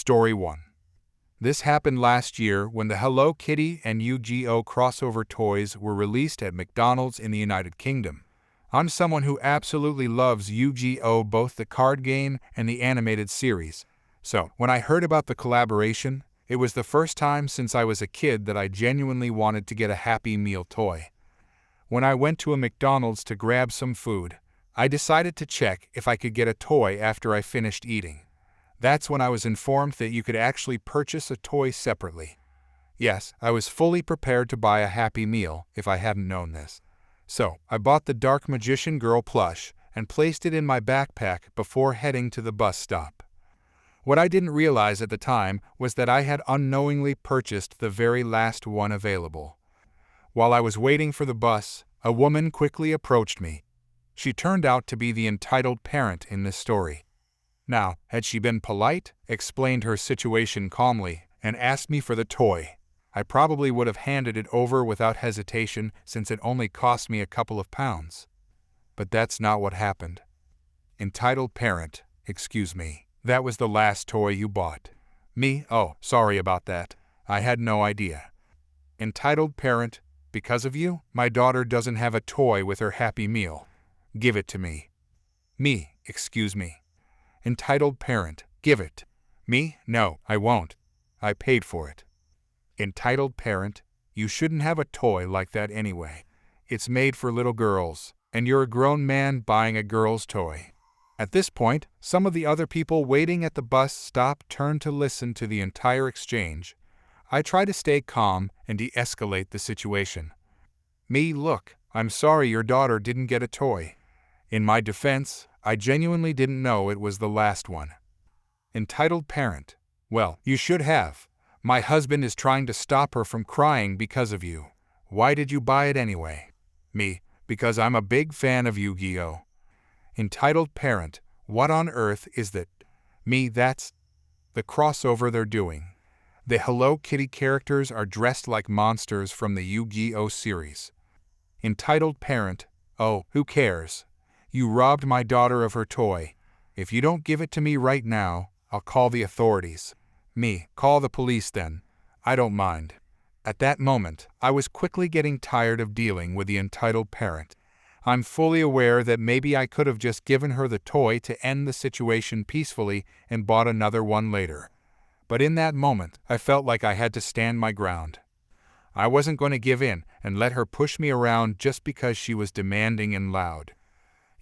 Story 1. This happened last year when the Hello Kitty and Yu-Gi-Oh crossover toys were released at McDonald's in the United Kingdom. I'm someone who absolutely loves Yu-Gi-Oh, both the card game and the animated series. So, when I heard about the collaboration, it was the first time since I was a kid that I genuinely wanted to get a Happy Meal toy. When I went to a McDonald's to grab some food, I decided to check if I could get a toy after I finished eating. That's when I was informed that you could actually purchase a toy separately. Yes, I was fully prepared to buy a Happy Meal if I hadn't known this. So, I bought the Dark Magician Girl plush and placed it in my backpack before heading to the bus stop. What I didn't realize at the time was that I had unknowingly purchased the very last one available. While I was waiting for the bus, a woman quickly approached me. She turned out to be the entitled parent in this story. Now, had she been polite, explained her situation calmly, and asked me for the toy, I probably would have handed it over without hesitation since it only cost me a couple of pounds. But that's not what happened. Entitled parent, excuse me, that was the last toy you bought. Me? Oh, sorry about that. I had no idea. Entitled parent, because of you, my daughter doesn't have a toy with her Happy Meal. Give it to me. Me, excuse me. Entitled parent, give it. Me? No, I won't. I paid for it. Entitled parent, you shouldn't have a toy like that anyway. It's made for little girls, and you're a grown man buying a girl's toy. At this point, some of the other people waiting at the bus stop turned to listen to the entire exchange. I try to stay calm and de-escalate the situation. Me, look, I'm sorry your daughter didn't get a toy. In my defense, I genuinely didn't know it was the last one. Entitled parent, well, you should have. My husband is trying to stop her from crying because of you. Why did you buy it anyway? Me, because I'm a big fan of Yu-Gi-Oh. Entitled parent, what on earth is that? Me, that's the crossover they're doing. The Hello Kitty characters are dressed like monsters from the Yu-Gi-Oh series. Entitled parent, oh, who cares? You robbed my daughter of her toy. If you don't give it to me right now, I'll call the authorities. Me, call the police then. I don't mind. At that moment, I was quickly getting tired of dealing with the entitled parent. I'm fully aware that maybe I could have just given her the toy to end the situation peacefully and bought another one later. But in that moment, I felt like I had to stand my ground. I wasn't going to give in and let her push me around just because she was demanding and loud.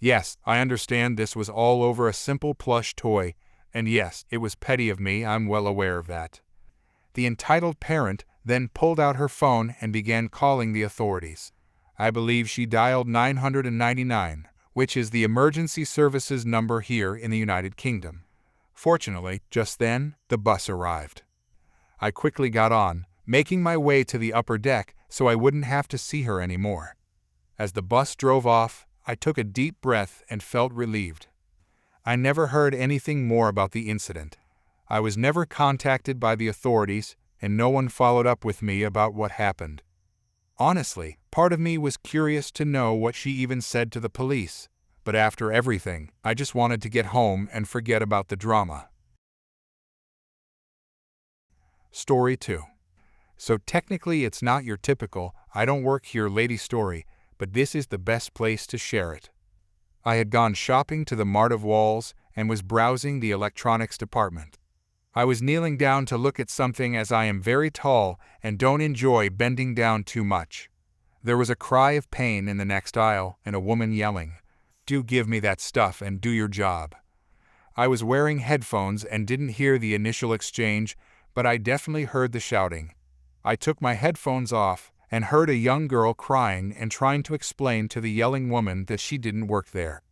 Yes, I understand this was all over a simple plush toy, and yes, it was petty of me, I'm well aware of that. The entitled parent then pulled out her phone and began calling the authorities. I believe she dialed 999, which is the emergency services number here in the United Kingdom. Fortunately, just then, the bus arrived. I quickly got on, making my way to the upper deck so I wouldn't have to see her anymore. As the bus drove off, I took a deep breath and felt relieved. I never heard anything more about the incident. I was never contacted by the authorities, and no one followed up with me about what happened. Honestly, part of me was curious to know what she even said to the police, but after everything, I just wanted to get home and forget about the drama. Story 2. So technically it's not your typical, I don't work here lady story, but this is the best place to share it. I had gone shopping to the Mart of Walls and was browsing the electronics department. I was kneeling down to look at something as I am very tall and don't enjoy bending down too much. There was a cry of pain in the next aisle and a woman yelling, "Do give me that stuff and do your job." I was wearing headphones and didn't hear the initial exchange, but I definitely heard the shouting. I took my headphones off and heard a young girl crying and trying to explain to the yelling woman that she didn't work there.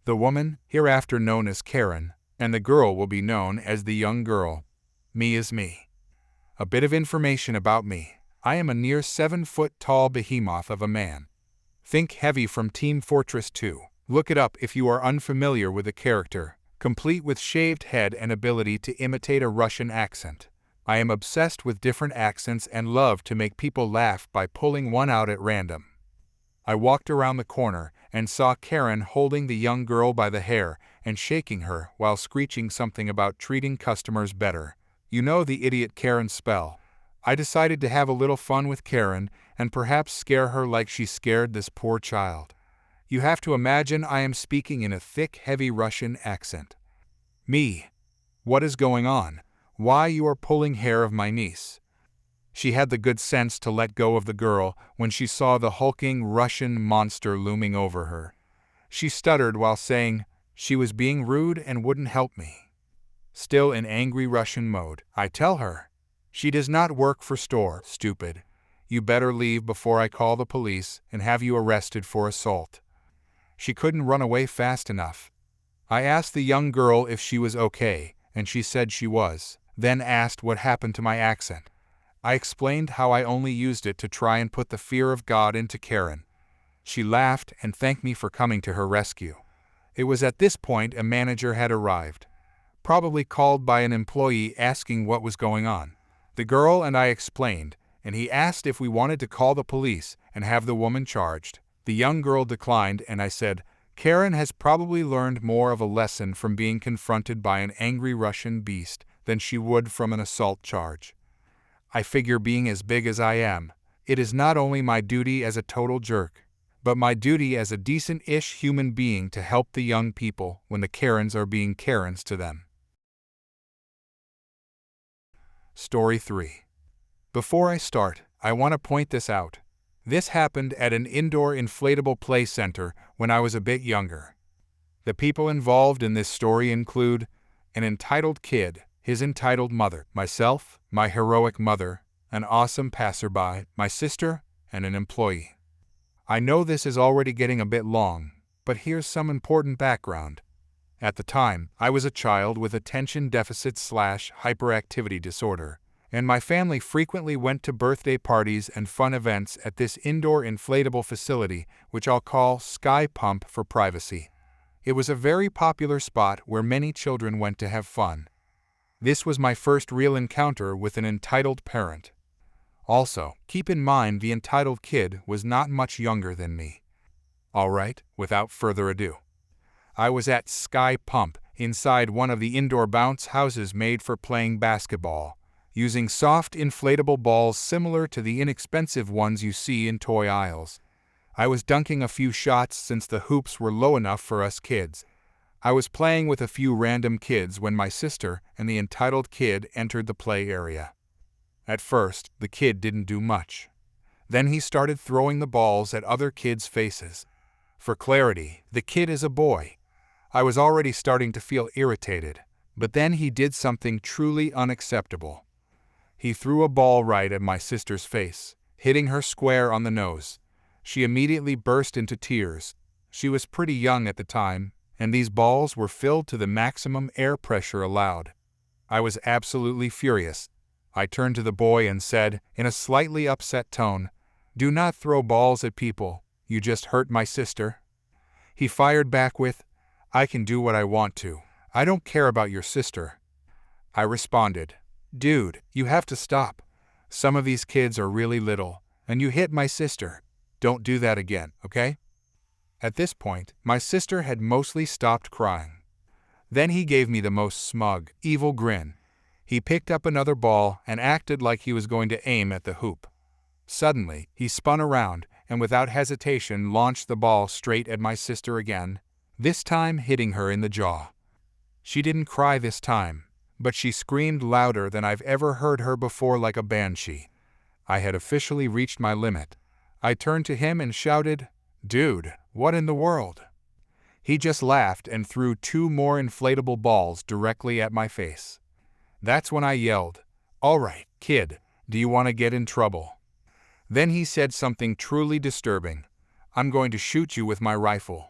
The woman, hereafter known as Karen, and the girl will be known as the young girl. Me is me. A bit of information about me. I am a near 7-foot tall behemoth of a man. Think Heavy from Team Fortress 2. Look it up if you are unfamiliar with the character, complete with shaved head and ability to imitate a Russian accent. I am obsessed with different accents and love to make people laugh by pulling one out at random. I walked around the corner and saw Karen holding the young girl by the hair and shaking her while screeching something about treating customers better. You know the idiot Karen spell. I decided to have a little fun with Karen and perhaps scare her like she scared this poor child. You have to imagine I am speaking in a thick, heavy Russian accent. Me. What is going on? Why you are pulling hair of my niece? She had the good sense to let go of the girl when she saw the hulking Russian monster looming over her. She stuttered while saying she was being rude and wouldn't help me. Still in angry Russian mode, I tell her, "She does not work for store, stupid. You better leave before I call the police and have you arrested for assault." She couldn't run away fast enough. I asked the young girl if she was okay, and she said she was, then asked what happened to my accent. I explained how I only used it to try and put the fear of God into Karen. She laughed and thanked me for coming to her rescue. It was at this point a manager had arrived, probably called by an employee asking what was going on. The girl and I explained, and he asked if we wanted to call the police and have the woman charged. The young girl declined, and I said, "Karen has probably learned more of a lesson from being confronted by an angry Russian beast than she would from an assault charge. I figure being as big as I am, it is not only my duty as a total jerk, but my duty as a decent-ish human being to help the young people when the Karens are being Karens to them." Story 3. Before I start, I want to point this out. This happened at an indoor inflatable play center when I was a bit younger. The people involved in this story include an entitled kid, his entitled mother, myself, my heroic mother, an awesome passerby, my sister, and an employee. I know this is already getting a bit long, but here's some important background. At the time, I was a child with attention deficit/hyperactivity disorder, and my family frequently went to birthday parties and fun events at this indoor inflatable facility, which I'll call Sky Pump for privacy. It was a very popular spot where many children went to have fun. This was my first real encounter with an entitled parent. Also, keep in mind the entitled kid was not much younger than me. Alright, without further ado. I was at Sky Pump, inside one of the indoor bounce houses made for playing basketball, using soft inflatable balls similar to the inexpensive ones you see in toy aisles. I was dunking a few shots since the hoops were low enough for us kids. I was playing with a few random kids when my sister and the entitled kid entered the play area. At first, the kid didn't do much. Then he started throwing the balls at other kids' faces. For clarity, the kid is a boy. I was already starting to feel irritated, but then he did something truly unacceptable. He threw a ball right at my sister's face, hitting her square on the nose. She immediately burst into tears. She was pretty young at the time, and these balls were filled to the maximum air pressure allowed. I was absolutely furious. I turned to the boy and said, in a slightly upset tone, "Do not throw balls at people. You just hurt my sister." He fired back with, "I can do what I want to. I don't care about your sister." I responded, "Dude, you have to stop. Some of these kids are really little, and you hit my sister. Don't do that again, okay?" At this point, my sister had mostly stopped crying. Then he gave me the most smug, evil grin. He picked up another ball and acted like he was going to aim at the hoop. Suddenly, he spun around and without hesitation launched the ball straight at my sister again, this time hitting her in the jaw. She didn't cry this time, but she screamed louder than I've ever heard her before, like a banshee. I had officially reached my limit. I turned to him and shouted, "Dude, what in the world?" He just laughed and threw 2 more inflatable balls directly at my face. That's when I yelled, "All right, kid, do you want to get in trouble?" Then he said something truly disturbing, "I'm going to shoot you with my rifle."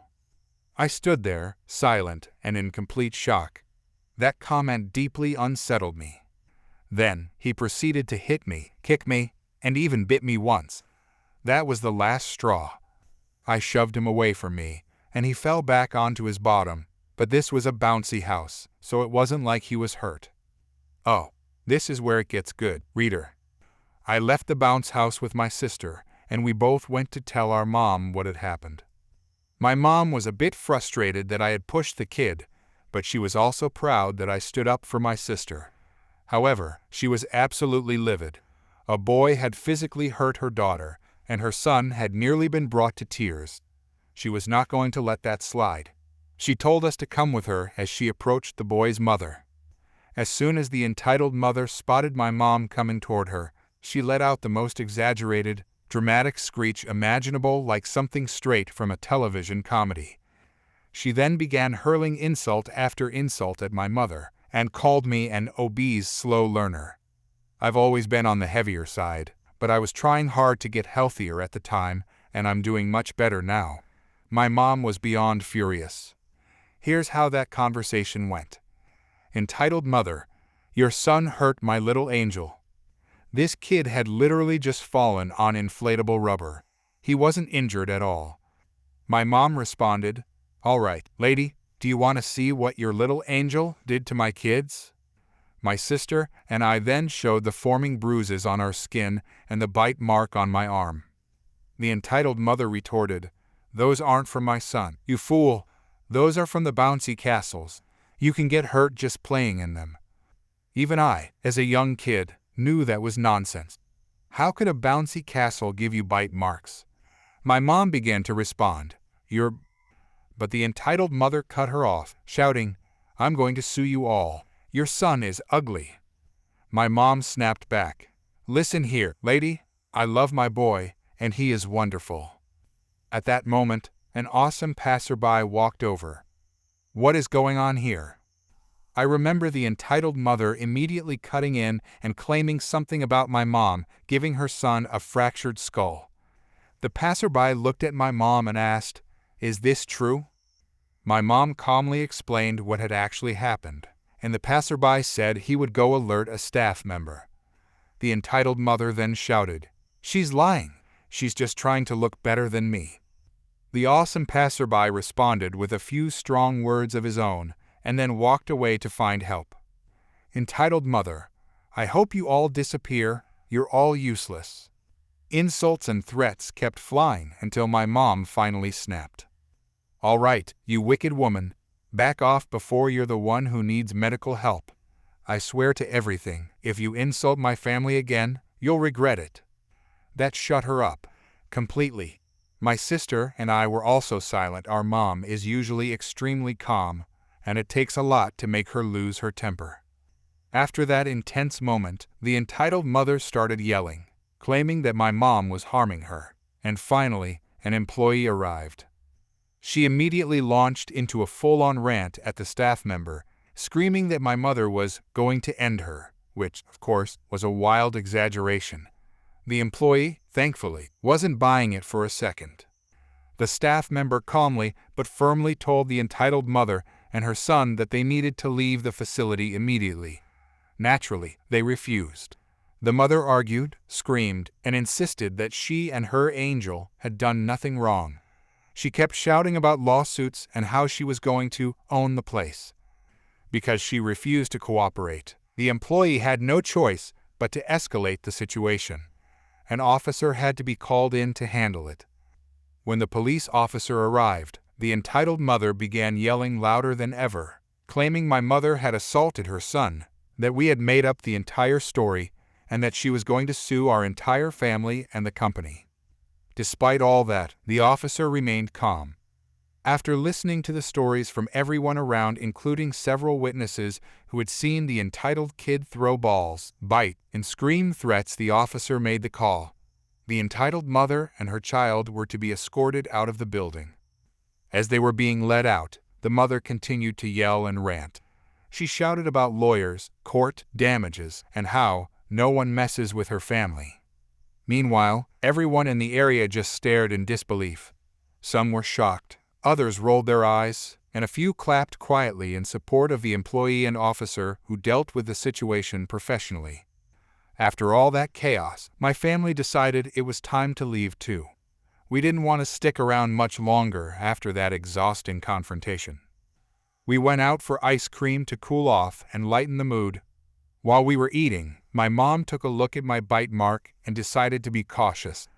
I stood there, silent and in complete shock. That comment deeply unsettled me. Then, he proceeded to hit me, kick me, and even bit me once. That was the last straw. I shoved him away from me, and he fell back onto his bottom, but this was a bouncy house, so it wasn't like he was hurt. Oh, this is where it gets good, reader. I left the bounce house with my sister, and we both went to tell our mom what had happened. My mom was a bit frustrated that I had pushed the kid, but she was also proud that I stood up for my sister. However, she was absolutely livid. A boy had physically hurt her daughter, and her son had nearly been brought to tears. She was not going to let that slide. She told us to come with her as she approached the boy's mother. As soon as the entitled mother spotted my mom coming toward her, she let out the most exaggerated, dramatic screech imaginable, like something straight from a television comedy. She then began hurling insult after insult at my mother, and called me an obese slow learner. I've always been on the heavier side, but I was trying hard to get healthier at the time, and I'm doing much better now. My mom was beyond furious. Here's how that conversation went. Entitled mother, your son hurt my little angel. This kid had literally just fallen on inflatable rubber. He wasn't injured at all. My mom responded, all right, lady, do you want to see what your little angel did to my kids? My sister and I then showed the forming bruises on our skin and the bite mark on my arm. The entitled mother retorted, those aren't from my son, you fool. Those are from the bouncy castles. You can get hurt just playing in them. Even I, as a young kid, knew that was nonsense. How could a bouncy castle give you bite marks? My mom began to respond, but the entitled mother cut her off, shouting, I'm going to sue you all. Your son is ugly. My mom snapped back, listen here, lady, I love my boy, and he is wonderful. At that moment, an awesome passerby walked over. What is going on here? I remember the entitled mother immediately cutting in and claiming something about my mom giving her son a fractured skull. The passerby looked at my mom and asked, is this true? My mom calmly explained what had actually happened, and the passerby said he would go alert a staff member. The entitled mother then shouted, she's lying. She's just trying to look better than me. The awesome passerby responded with a few strong words of his own, and then walked away to find help. Entitled mother, I hope you all disappear, you're all useless. Insults and threats kept flying until my mom finally snapped. All right, you wicked woman, back off before you're the one who needs medical help. I swear to everything, if you insult my family again, you'll regret it. That shut her up, completely. My sister and I were also silent. Our mom is usually extremely calm, and it takes a lot to make her lose her temper. After that intense moment, the entitled mother started yelling, claiming that my mom was harming her, and finally, an employee arrived. She immediately launched into a full-on rant at the staff member, screaming that my mother was going to end her, which, of course, was a wild exaggeration. The employee, thankfully, wasn't buying it for a second. The staff member calmly but firmly told the entitled mother and her son that they needed to leave the facility immediately. Naturally, they refused. The mother argued, screamed, and insisted that she and her angel had done nothing wrong. She kept shouting about lawsuits and how she was going to own the place. Because she refused to cooperate, the employee had no choice but to escalate the situation. An officer had to be called in to handle it. When the police officer arrived, the entitled mother began yelling louder than ever, claiming my mother had assaulted her son, that we had made up the entire story, and that she was going to sue our entire family and the company. Despite all that, the officer remained calm. After listening to the stories from everyone around, including several witnesses who had seen the entitled kid throw balls, bite, and scream threats, the officer made the call. The entitled mother and her child were to be escorted out of the building. As they were being led out, the mother continued to yell and rant. She shouted about lawyers, court, damages, and how no one messes with her family. Meanwhile, everyone in the area just stared in disbelief. Some were shocked, others rolled their eyes, and a few clapped quietly in support of the employee and officer who dealt with the situation professionally. After all that chaos, my family decided it was time to leave too. We didn't want to stick around much longer after that exhausting confrontation. We went out for ice cream to cool off and lighten the mood. While we were eating, my mom took a look at my bite mark and decided to be cautious.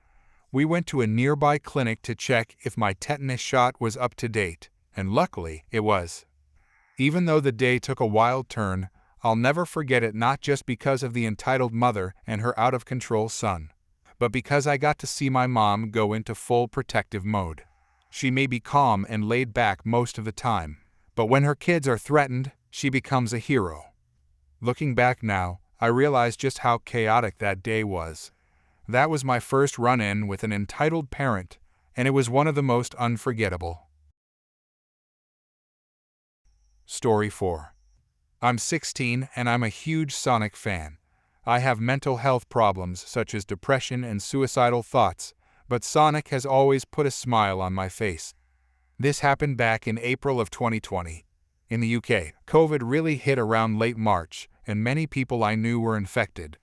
We went to a nearby clinic to check if my tetanus shot was up to date, and luckily it was. Even though the day took a wild turn, I'll never forget it, not just because of the entitled mother and her out-of-control son, but because I got to see my mom go into full protective mode. She may be calm and laid back most of the time, but when her kids are threatened, she becomes a hero. Looking back now, I realize just how chaotic that day was. That was my first run-in with an entitled parent, and it was one of the most unforgettable. Story 4. I'm 16 and I'm a huge Sonic fan. I have mental health problems such as depression and suicidal thoughts, but Sonic has always put a smile on my face. This happened back in April of 2020. In the UK, COVID really hit around late March, and many people I knew were infected.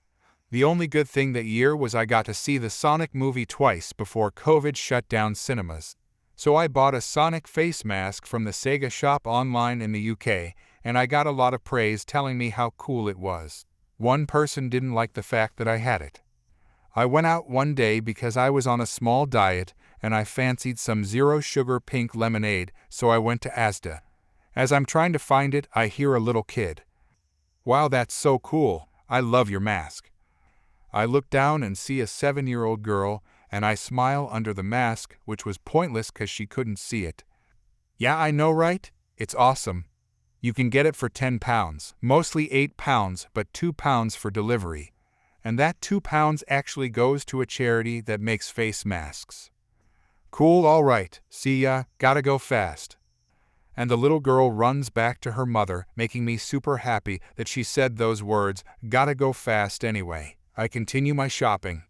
The only good thing that year was I got to see the Sonic movie twice before COVID shut down cinemas. So I bought a Sonic face mask from the Sega shop online in the UK, and I got a lot of praise telling me how cool it was. One person didn't like the fact that I had it. I went out one day because I was on a small diet and I fancied some zero-sugar pink lemonade, so I went to Asda. As I'm trying to find it, I hear a little kid. "Wow, that's so cool. I love your mask." I look down and see a 7-year-old girl, and I smile under the mask, which was pointless because she couldn't see it. "Yeah, I know, right? It's awesome. You can get it for £10, mostly £8, but £2 for delivery. And that £2 actually goes to a charity that makes face masks." "Cool, all right. See ya, gotta go fast." And the little girl runs back to her mother, making me super happy that she said those words, "gotta go fast" anyway. I continue my shopping.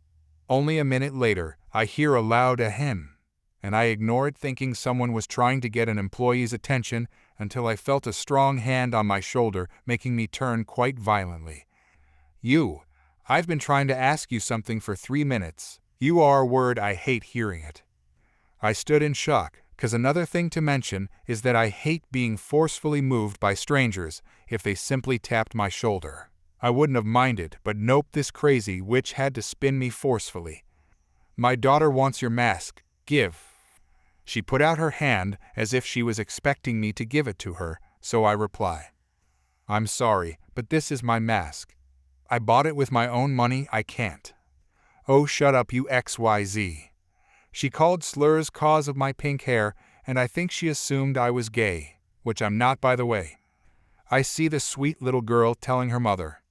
Only a minute later, I hear a loud ahem, and I ignore it thinking someone was trying to get an employee's attention until I felt a strong hand on my shoulder, making me turn quite violently. I've been trying to ask you something for 3 minutes. You are a word, I hate hearing it." I stood in shock, because another thing to mention is that I hate being forcefully moved by strangers if they simply tapped my shoulder. I wouldn't have minded, but nope, this crazy witch had to spin me forcefully. "My daughter wants your mask. Give." She put out her hand as if she was expecting me to give it to her, so I reply, "I'm sorry, but this is my mask. I bought it with my own money, I can't." "Oh, shut up, you XYZ. She called slurs cause of my pink hair, and I think she assumed I was gay, which I'm not, by the way. I see the sweet little girl telling her mother,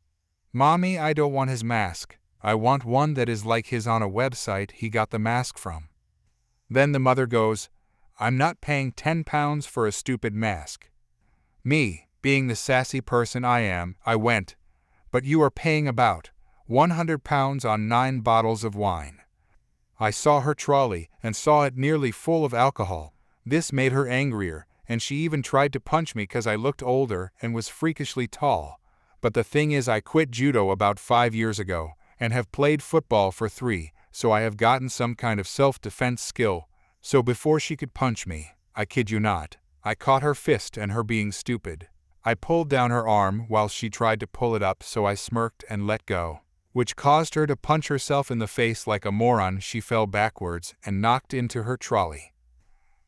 "Mommy, I don't want his mask. I want one that is like his on a website he got the mask from." Then the mother goes, "I'm not paying £10 for a stupid mask." Me, being the sassy person I am, I went, "But you are paying about £100 on 9 bottles of wine." I saw her trolley and saw it nearly full of alcohol. This made her angrier, and she even tried to punch me because I looked older and was freakishly tall. But the thing is, I quit judo about 5 years ago and have played football for 3, so I have gotten some kind of self-defense skill. So before she could punch me, I kid you not, I caught her fist and her being stupid. I pulled down her arm while she tried to pull it up, so I smirked and let go, which caused her to punch herself in the face like a moron. She fell backwards and knocked into her trolley.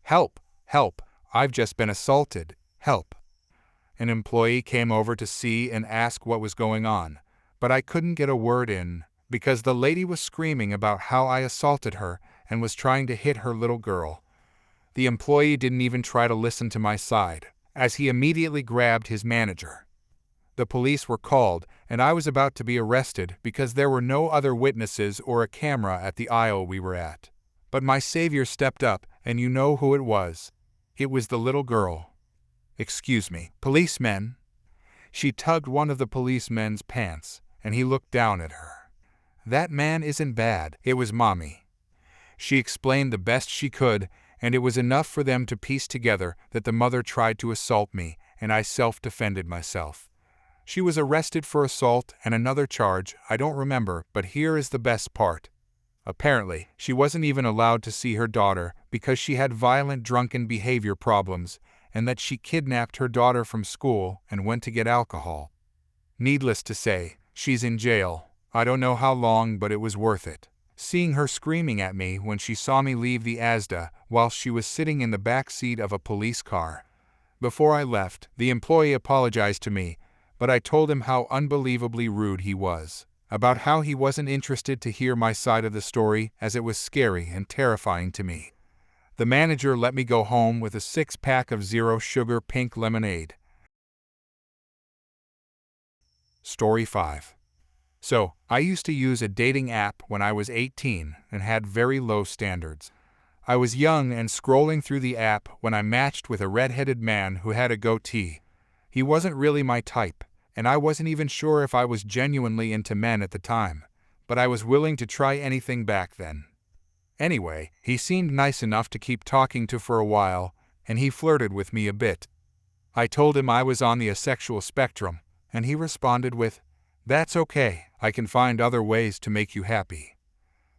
"Help! Help! I've just been assaulted! Help!" An employee came over to see and ask what was going on, but I couldn't get a word in because the lady was screaming about how I assaulted her and was trying to hit her little girl. The employee didn't even try to listen to my side, as he immediately grabbed his manager. The police were called, and I was about to be arrested because there were no other witnesses or a camera at the aisle we were at. But my savior stepped up, and you know who it was. It was the little girl. "Excuse me, policemen." She tugged one of the policemen's pants, and he looked down at her. "That man isn't bad, it was Mommy." She explained the best she could, and it was enough for them to piece together that the mother tried to assault me, and I self-defended myself. She was arrested for assault and another charge, I don't remember, but here is the best part. Apparently, she wasn't even allowed to see her daughter because she had violent drunken behavior problems, and that she kidnapped her daughter from school and went to get alcohol. Needless to say, she's in jail. I don't know how long, but it was worth it. Seeing her screaming at me when she saw me leave the Asda while she was sitting in the back seat of a police car. Before I left, the employee apologized to me, but I told him how unbelievably rude he was, about how he wasn't interested to hear my side of the story as it was scary and terrifying to me. The manager let me go home with a 6-pack of zero-sugar pink lemonade. Story 5. So, I used to use a dating app when I was 18 and had very low standards. I was young and scrolling through the app when I matched with a red-headed man who had a goatee. He wasn't really my type, and I wasn't even sure if I was genuinely into men at the time, but I was willing to try anything back then. Anyway, he seemed nice enough to keep talking to for a while, and he flirted with me a bit. I told him I was on the asexual spectrum, and he responded with, "That's okay, I can find other ways to make you happy."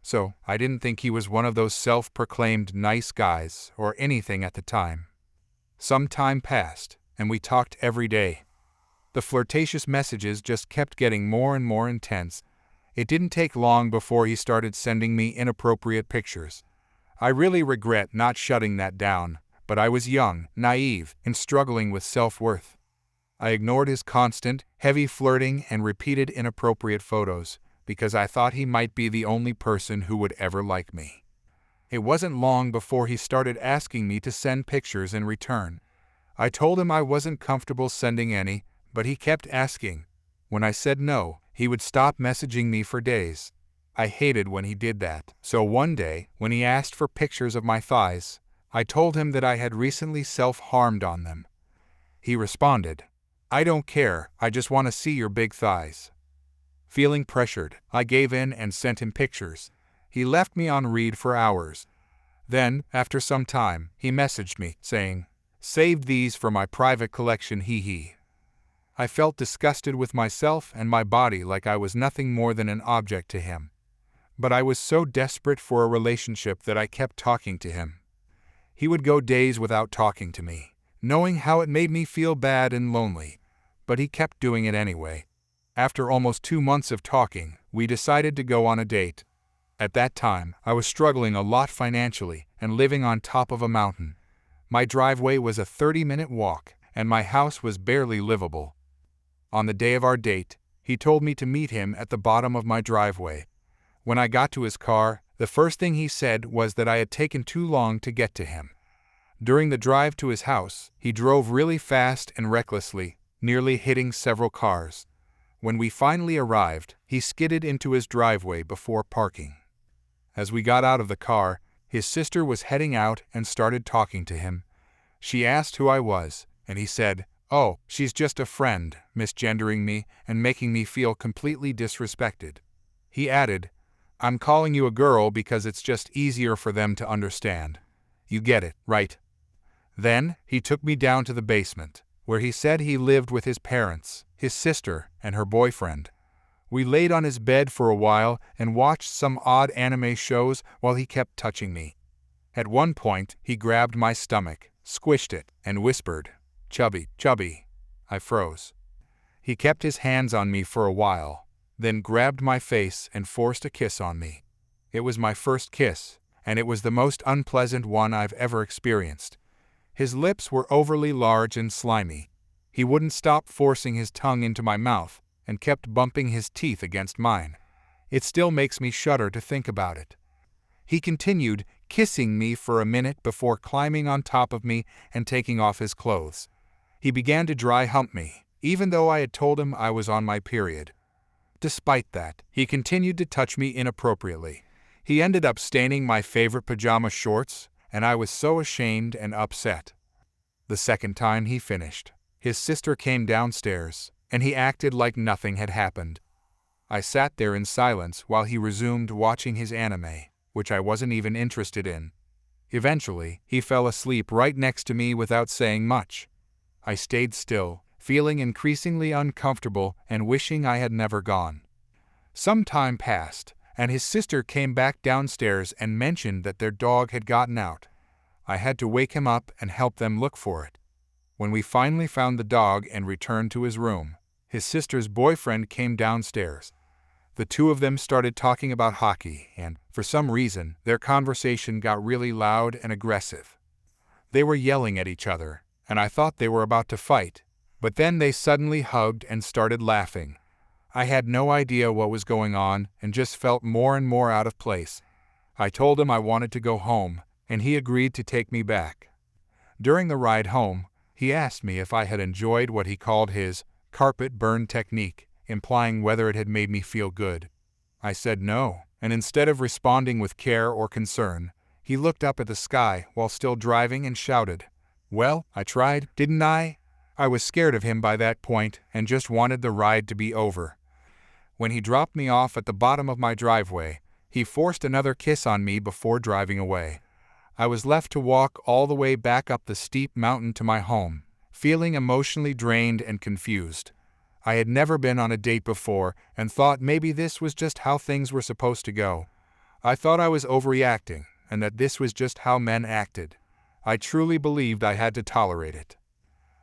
So, I didn't think he was one of those self-proclaimed nice guys or anything at the time. Some time passed, and we talked every day. The flirtatious messages just kept getting more and more intense. It didn't take long before he started sending me inappropriate pictures. I really regret not shutting that down, but I was young, naive, and struggling with self-worth. I ignored his constant, heavy flirting and repeated inappropriate photos, because I thought he might be the only person who would ever like me. It wasn't long before he started asking me to send pictures in return. I told him I wasn't comfortable sending any, but he kept asking. When I said no, he would stop messaging me for days. I hated when he did that, so one day, when he asked for pictures of my thighs, I told him that I had recently self-harmed on them. He responded, "I don't care, I just want to see your big thighs." Feeling pressured, I gave in and sent him pictures. He left me on read for hours. Then, after some time, he messaged me, saying, "Saved these for my private collection, hee hee." I felt disgusted with myself and my body, like I was nothing more than an object to him. But I was so desperate for a relationship that I kept talking to him. He would go days without talking to me, knowing how it made me feel bad and lonely, but he kept doing it anyway. After almost 2 months of talking, we decided to go on a date. At that time, I was struggling a lot financially and living on top of a mountain. My driveway was a 30-minute walk, and my house was barely livable. On the day of our date, he told me to meet him at the bottom of my driveway. When I got to his car, the first thing he said was that I had taken too long to get to him. During the drive to his house, he drove really fast and recklessly, nearly hitting several cars. When we finally arrived, he skidded into his driveway before parking. As we got out of the car, his sister was heading out and started talking to him. She asked who I was, and he said, "Oh, she's just a friend," misgendering me and making me feel completely disrespected. He added, "I'm calling you a girl because it's just easier for them to understand. You get it, right?" Then, he took me down to the basement, where he said he lived with his parents, his sister, and her boyfriend. We laid on his bed for a while and watched some odd anime shows while he kept touching me. At one point, he grabbed my stomach, squished it, and whispered, "Chubby, chubby." I froze. He kept his hands on me for a while, then grabbed my face and forced a kiss on me. It was my first kiss, and it was the most unpleasant one I've ever experienced. His lips were overly large and slimy. He wouldn't stop forcing his tongue into my mouth and kept bumping his teeth against mine. It still makes me shudder to think about it. He continued kissing me for a minute before climbing on top of me and taking off his clothes. He began to dry hump me, even though I had told him I was on my period. Despite that, he continued to touch me inappropriately. He ended up staining my favorite pajama shorts, and I was so ashamed and upset. The second time he finished, his sister came downstairs, and he acted like nothing had happened. I sat there in silence while he resumed watching his anime, which I wasn't even interested in. Eventually, he fell asleep right next to me without saying much. I stayed still, feeling increasingly uncomfortable and wishing I had never gone. Some time passed, and his sister came back downstairs and mentioned that their dog had gotten out. I had to wake him up and help them look for it. When we finally found the dog and returned to his room, his sister's boyfriend came downstairs. The two of them started talking about hockey, and, for some reason, their conversation got really loud and aggressive. They were yelling at each other, and I thought they were about to fight. But then they suddenly hugged and started laughing. I had no idea what was going on and just felt more and more out of place. I told him I wanted to go home, and he agreed to take me back. During the ride home, he asked me if I had enjoyed what he called his carpet burn technique, implying whether it had made me feel good. I said no, and instead of responding with care or concern, he looked up at the sky while still driving and shouted, "Well, I tried, didn't I?" I was scared of him by that point and just wanted the ride to be over. When he dropped me off at the bottom of my driveway, he forced another kiss on me before driving away. I was left to walk all the way back up the steep mountain to my home, feeling emotionally drained and confused. I had never been on a date before and thought maybe this was just how things were supposed to go. I thought I was overreacting and that this was just how men acted. I truly believed I had to tolerate it.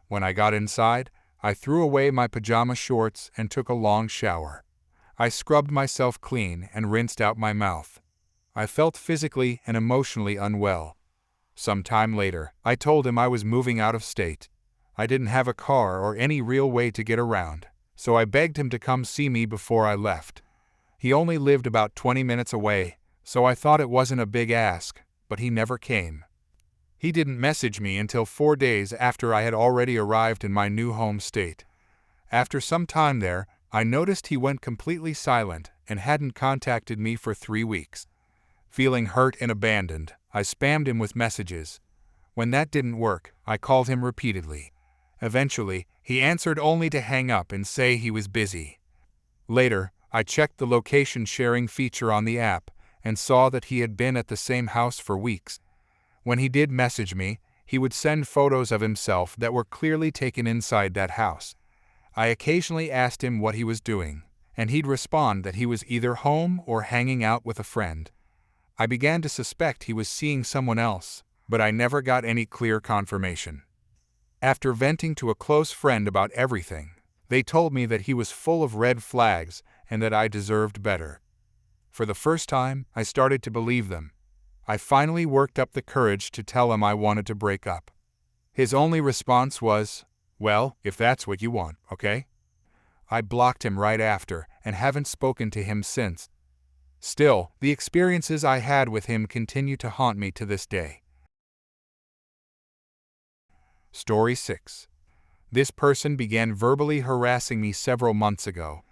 When I got inside, I threw away my pajama shorts and took a long shower. I scrubbed myself clean and rinsed out my mouth. I felt physically and emotionally unwell. Some time later, I told him I was moving out of state. I didn't have a car or any real way to get around, so I begged him to come see me before I left. He only lived about 20 minutes away, so I thought it wasn't a big ask, but he never came. He didn't message me until 4 days after I had already arrived in my new home state. After some time there, I noticed he went completely silent and hadn't contacted me for 3 weeks. Feeling hurt and abandoned, I spammed him with messages. When that didn't work, I called him repeatedly. Eventually, he answered only to hang up and say he was busy. Later, I checked the location sharing feature on the app and saw that he had been at the same house for weeks. When he did message me, he would send photos of himself that were clearly taken inside that house. I occasionally asked him what he was doing, and he'd respond that he was either home or hanging out with a friend. I began to suspect he was seeing someone else, but I never got any clear confirmation. After venting to a close friend about everything, they told me that he was full of red flags and that I deserved better. For the first time, I started to believe them. I finally worked up the courage to tell him I wanted to break up. His only response was, "Well, if that's what you want, okay?" I blocked him right after and haven't spoken to him since. Still, the experiences I had with him continue to haunt me to this day. Story 6. This person began verbally harassing me several months ago.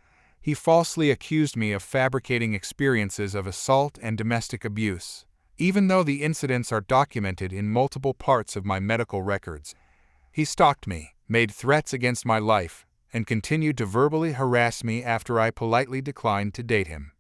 He falsely accused me of fabricating experiences of assault and domestic abuse, even though the incidents are documented in multiple parts of my medical records. He stalked me, made threats against my life, and continued to verbally harass me after I politely declined to date him.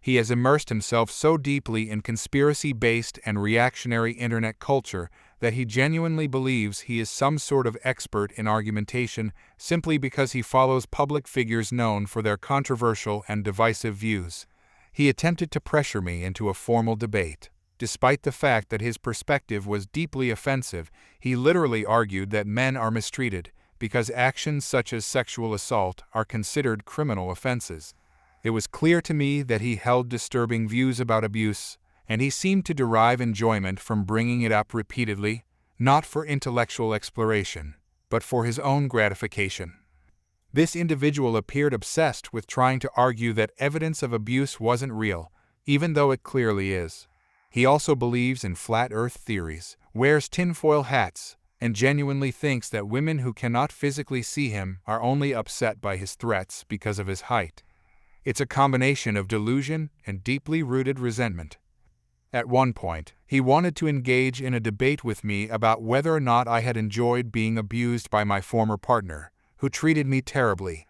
He has immersed himself so deeply in conspiracy-based and reactionary internet culture that he genuinely believes he is some sort of expert in argumentation simply because he follows public figures known for their controversial and divisive views. He attempted to pressure me into a formal debate. Despite the fact that his perspective was deeply offensive, he literally argued that men are mistreated because actions such as sexual assault are considered criminal offenses. It was clear to me that he held disturbing views about abuse, and he seemed to derive enjoyment from bringing it up repeatedly, not for intellectual exploration, but for his own gratification. This individual appeared obsessed with trying to argue that evidence of abuse wasn't real, even though it clearly is. He also believes in flat earth theories, wears tinfoil hats, and genuinely thinks that women who cannot physically see him are only upset by his threats because of his height. It's a combination of delusion and deeply rooted resentment. At one point, he wanted to engage in a debate with me about whether or not I had enjoyed being abused by my former partner, who treated me terribly.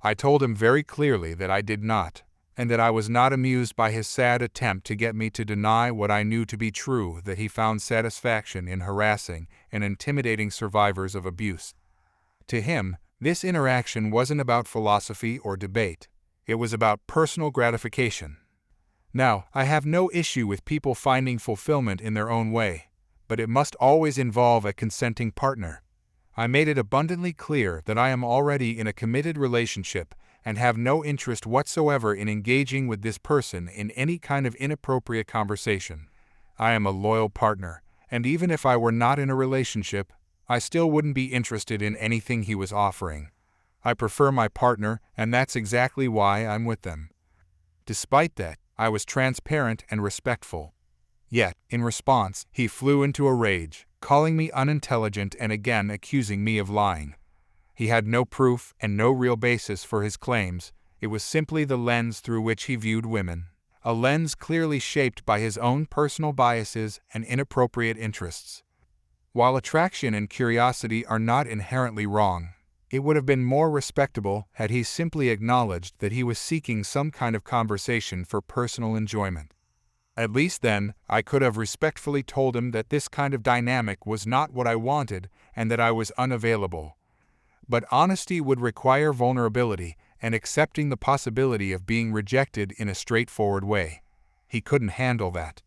I told him very clearly that I did not, and that I was not amused by his sad attempt to get me to deny what I knew to be true, that he found satisfaction in harassing and intimidating survivors of abuse. To him, this interaction wasn't about philosophy or debate. It was about personal gratification. Now, I have no issue with people finding fulfillment in their own way, but it must always involve a consenting partner. I made it abundantly clear that I am already in a committed relationship and have no interest whatsoever in engaging with this person in any kind of inappropriate conversation. I am a loyal partner, and even if I were not in a relationship, I still wouldn't be interested in anything he was offering. I prefer my partner, and that's exactly why I'm with them. Despite that, I was transparent and respectful. Yet, in response, he flew into a rage, calling me unintelligent and again accusing me of lying. He had no proof and no real basis for his claims. It was simply the lens through which he viewed women, a lens clearly shaped by his own personal biases and inappropriate interests. While attraction and curiosity are not inherently wrong, it would have been more respectable had he simply acknowledged that he was seeking some kind of conversation for personal enjoyment. At least then, I could have respectfully told him that this kind of dynamic was not what I wanted and that I was unavailable. But honesty would require vulnerability and accepting the possibility of being rejected in a straightforward way. He couldn't handle that.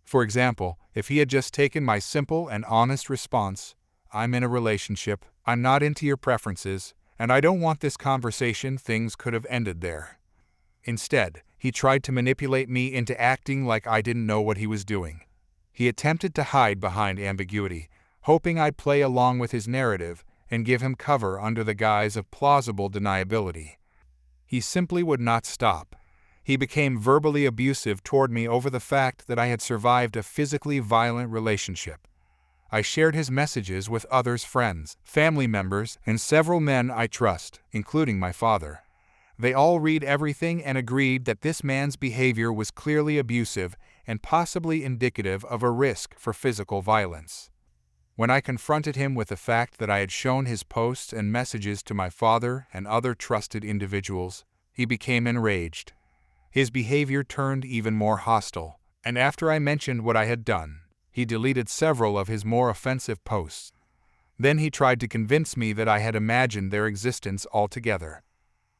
For example, if he had just taken my simple and honest response, "I'm in a relationship, I'm not into your preferences, and I don't want this conversation," things could have ended there. Instead, he tried to manipulate me into acting like I didn't know what he was doing. He attempted to hide behind ambiguity, hoping I'd play along with his narrative and give him cover under the guise of plausible deniability. He simply would not stop. He became verbally abusive toward me over the fact that I had survived a physically violent relationship. I shared his messages with others' friends, family members, and several men I trust, including my father. They all read everything and agreed that this man's behavior was clearly abusive and possibly indicative of a risk for physical violence. When I confronted him with the fact that I had shown his posts and messages to my father and other trusted individuals, he became enraged. His behavior turned even more hostile, and after I mentioned what I had done, he deleted several of his more offensive posts. Then he tried to convince me that I had imagined their existence altogether.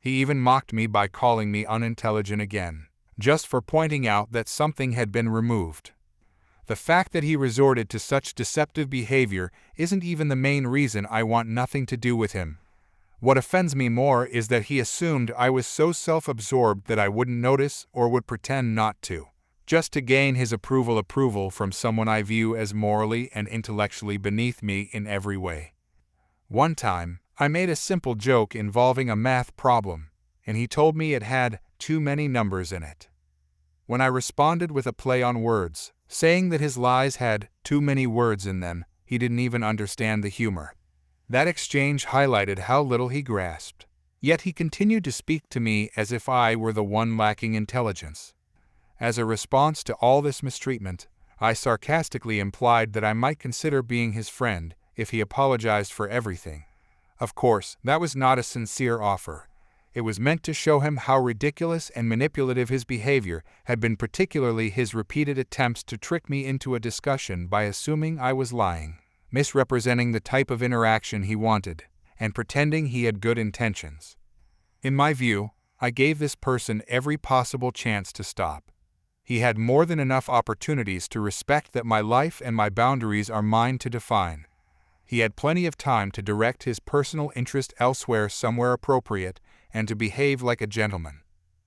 He even mocked me by calling me unintelligent again, just for pointing out that something had been removed. The fact that he resorted to such deceptive behavior isn't even the main reason I want nothing to do with him. What offends me more is that he assumed I was so self-absorbed that I wouldn't notice or would pretend not to, just to gain his approval from someone I view as morally and intellectually beneath me in every way. One time, I made a simple joke involving a math problem, and he told me it had too many numbers in it. When I responded with a play on words, saying that his lies had too many words in them, he didn't even understand the humor. That exchange highlighted how little he grasped. Yet he continued to speak to me as if I were the one lacking intelligence. As a response to all this mistreatment, I sarcastically implied that I might consider being his friend if he apologized for everything. Of course, that was not a sincere offer. It was meant to show him how ridiculous and manipulative his behavior had been, particularly his repeated attempts to trick me into a discussion by assuming I was lying, misrepresenting the type of interaction he wanted, and pretending he had good intentions. In my view, I gave this person every possible chance to stop. He had more than enough opportunities to respect that my life and my boundaries are mine to define. He had plenty of time to direct his personal interest elsewhere, somewhere appropriate, and to behave like a gentleman.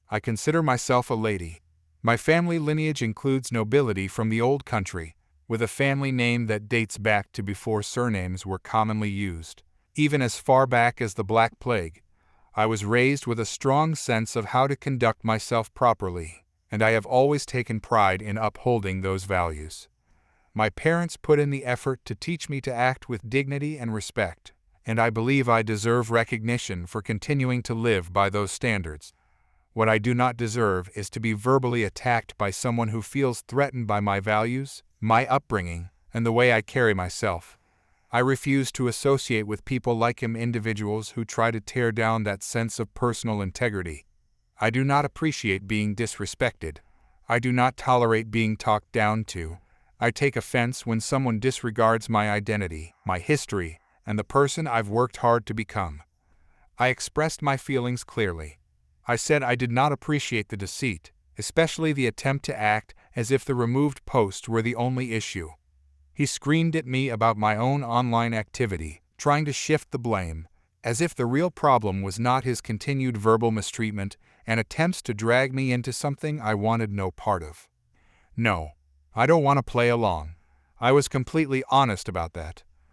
I consider myself a lady. My family lineage includes nobility from the old country, with a family name that dates back to before surnames were commonly used, even as far back as the Black Plague. I was raised with a strong sense of how to conduct myself properly, and I have always taken pride in upholding those values. My parents put in the effort to teach me to act with dignity and respect, and I believe I deserve recognition for continuing to live by those standards. What I do not deserve is to be verbally attacked by someone who feels threatened by my values, my upbringing, and the way I carry myself. I refuse to associate with people like him, individuals who try to tear down that sense of personal integrity. I do not appreciate being disrespected. I do not tolerate being talked down to. I take offense when someone disregards my identity, my history, and the person I've worked hard to become. I expressed my feelings clearly. I said I did not appreciate the deceit, especially the attempt to act as if the removed post were the only issue. He screamed at me about my own online activity, trying to shift the blame, as if the real problem was not his continued verbal mistreatment and attempts to drag me into something I wanted no part of. No, I don't want to play along. I was completely honest about that.